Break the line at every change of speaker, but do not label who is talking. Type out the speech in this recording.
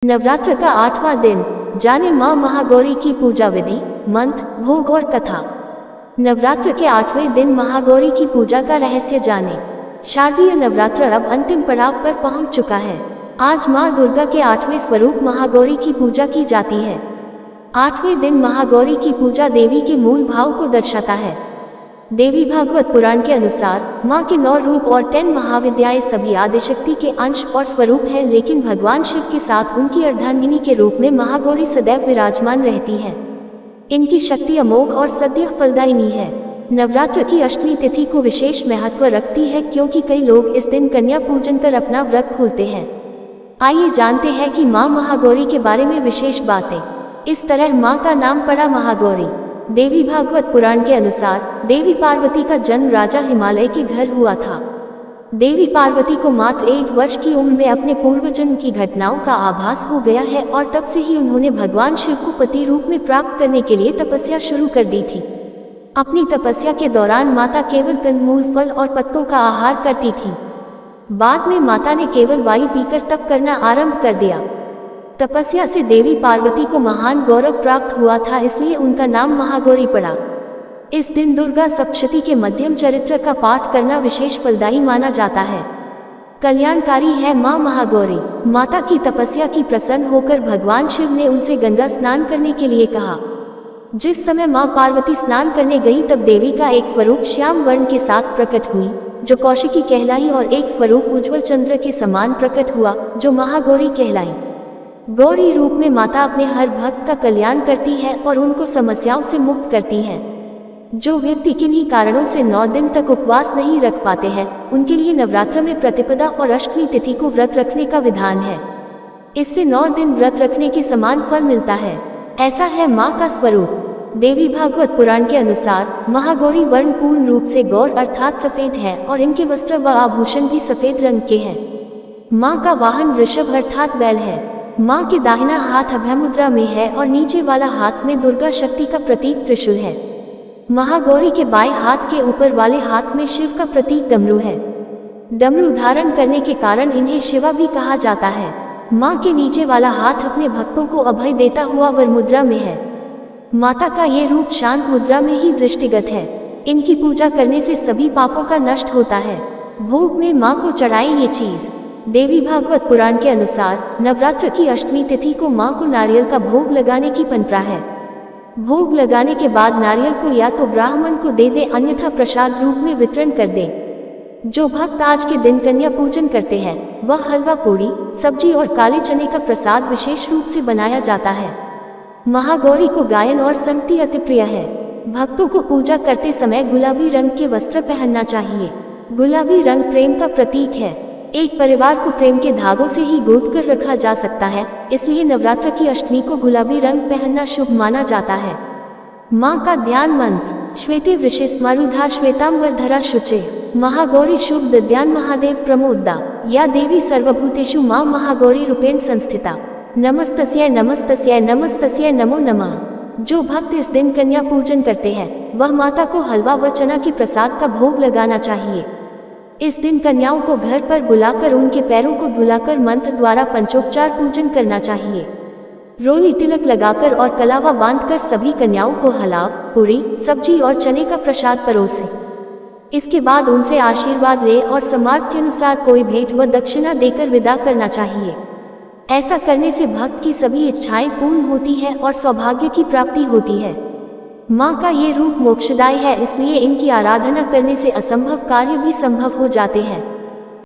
नवरात्र का 8वां दिन, जाने मां महागौरी की पूजा विधि, मंत्र, भोग और कथा। नवरात्र के 8वें दिन महागौरी की पूजा का रहस्य जाने। शारदीय नवरात्र अब अंतिम पड़ाव पर पहुंच चुका है। आज मां दुर्गा के 8वें स्वरूप महागौरी की पूजा की जाती है। 8वें दिन महागौरी की पूजा देवी के मूल भाव को दर्शाता है। देवी भागवत पुराण के अनुसार मां के 9 रूप और 10 महाविद्याएं सभी आदिशक्ति के अंश और स्वरूप हैं, लेकिन भगवान शिव के साथ उनकी अर्धांगिनी के रूप में महागौरी सदैव विराजमान रहती है। इनकी शक्ति अमोघ और सदैव फलदायिनी है। नवरात्र की अष्टमी तिथि को विशेष महत्व रखती है, क्योंकि कई लोग इस दिन कन्या पूजन कर अपना व्रत खोलते हैं। आइए जानते हैं कि मां महागौरी के बारे में विशेष बातें। इस तरह मां का नाम पड़ा महागौरी। देवी भागवत पुराण के अनुसार देवी पार्वती का जन्म राजा हिमालय के घर हुआ था। देवी पार्वती को मात्र 8 वर्ष की उम्र में अपने पूर्वजन्म की घटनाओं का आभास हो गया है और तब से ही उन्होंने भगवान शिव को पति रूप में प्राप्त करने के लिए तपस्या शुरू कर दी थी। अपनी तपस्या के दौरान माता केवल कंदमूल, फल और पत्तों का आहार करती थी। बाद में माता ने केवल वायु पीकर तप करना आरंभ कर दिया। तपस्या से देवी पार्वती को महान गौरव प्राप्त हुआ था, इसलिए उनका नाम महागौरी पड़ा। इस दिन दुर्गा सप्तशती के मध्यम चरित्र का पाठ करना विशेष फलदायी माना जाता है। कल्याणकारी है मां महागौरी। माता की तपस्या की प्रसन्न होकर भगवान शिव ने उनसे गंगा स्नान करने के लिए कहा। जिस समय मां पार्वती स्नान करने गई तब देवी का एक स्वरूप श्याम वर्ण के साथ प्रकट हुई, जो कौशिकी कहलाई, और एक स्वरूप उज्ज्वल चंद्र के समान प्रकट हुआ, जो महागौरी कहलाई। गौरी रूप में माता अपने हर भक्त का कल्याण करती है और उनको समस्याओं से मुक्त करती है। जो व्यक्ति किन्हीं कारणों से 9 दिन तक उपवास नहीं रख पाते हैं, उनके लिए नवरात्र में प्रतिपदा और अष्टमी तिथि को व्रत रखने का विधान है। इससे 9 दिन व्रत रखने के समान फल मिलता है। ऐसा है मां का स्वरूप। देवी भागवत पुराण के अनुसार महागौरी वर्ण पूर्ण रूप से गौर अर्थात सफेद है और इनके वस्त्र व आभूषण भी सफेद रंग के हैं। मां का वाहन वृषभ अर्थात बैल है। मां के दाहिना हाथ अभय मुद्रा में है और नीचे वाला हाथ में दुर्गा शक्ति का प्रतीक त्रिशूल है। महागौरी के बाएं हाथ के ऊपर वाले हाथ में शिव का प्रतीक डमरू है। डमरू धारण करने के कारण इन्हें शिवा भी कहा जाता है। मां के नीचे वाला हाथ अपने भक्तों को अभय देता हुआ वर मुद्रा में है। माता का ये रूप शांत मुद्रा में ही दृष्टिगत है। इनकी पूजा करने से सभी पापों का नष्ट होता है। भोग में मां को चढ़ाएं ये चीज। देवी भागवत पुराण के अनुसार नवरात्र की अष्टमी तिथि को मां को नारियल का भोग लगाने की परंपरा है। भोग लगाने के बाद नारियल को या तो ब्राह्मण को दे दे, अन्यथा प्रसाद रूप में वितरण कर दे। जो भक्त आज के दिन कन्या पूजन करते हैं, वह हलवा, पूरी, सब्जी और काले चने का प्रसाद विशेष रूप से बनाया जाता है। महागौरी को गायन और संगति अति प्रिय है। भक्तों को पूजा करते समय गुलाबी रंग के वस्त्र पहनना चाहिए। गुलाबी रंग प्रेम का प्रतीक है। एक परिवार को प्रेम के धागों से ही गोद कर रखा जा सकता है, इसलिए नवरात्र की अष्टमी को गुलाबी रंग पहनना शुभ माना जाता है। मां का ध्यान मंत्र। श्वेते वृषे स्मरुधा श्वेतांबरधरा शुचे महागौरी शुभ दद्यान महादेव प्रमोदा या देवी सर्वभूतेषु मां महागौरी रूपेण संस्थिता नमस्तस्यै नमस्तस्यै नमस्तस्यै नमो नमः। जो भक्त इस दिन कन्या पूजन करते हैं, वह माता को हलवा व चना के प्रसाद का भोग लगाना चाहिए। इस दिन कन्याओं को घर पर बुलाकर उनके पैरों को धुलाकर मंत्र द्वारा पंचोपचार पूजन करना चाहिए। रोली तिलक लगाकर और कलावा बांधकर सभी कन्याओं को हलाव, पूरी, सब्जी और चने का प्रसाद परोसें। इसके बाद उनसे आशीर्वाद ले और सामर्थ्य अनुसार कोई भेंट व दक्षिणा देकर विदा करना चाहिए। ऐसा करने से भक्त की सभी इच्छाएं पूर्ण होती है और सौभाग्य की प्राप्ति होती है। मां का ये रूप मोक्षदायी है, इसलिए इनकी आराधना करने से असंभव कार्य भी संभव हो जाते हैं।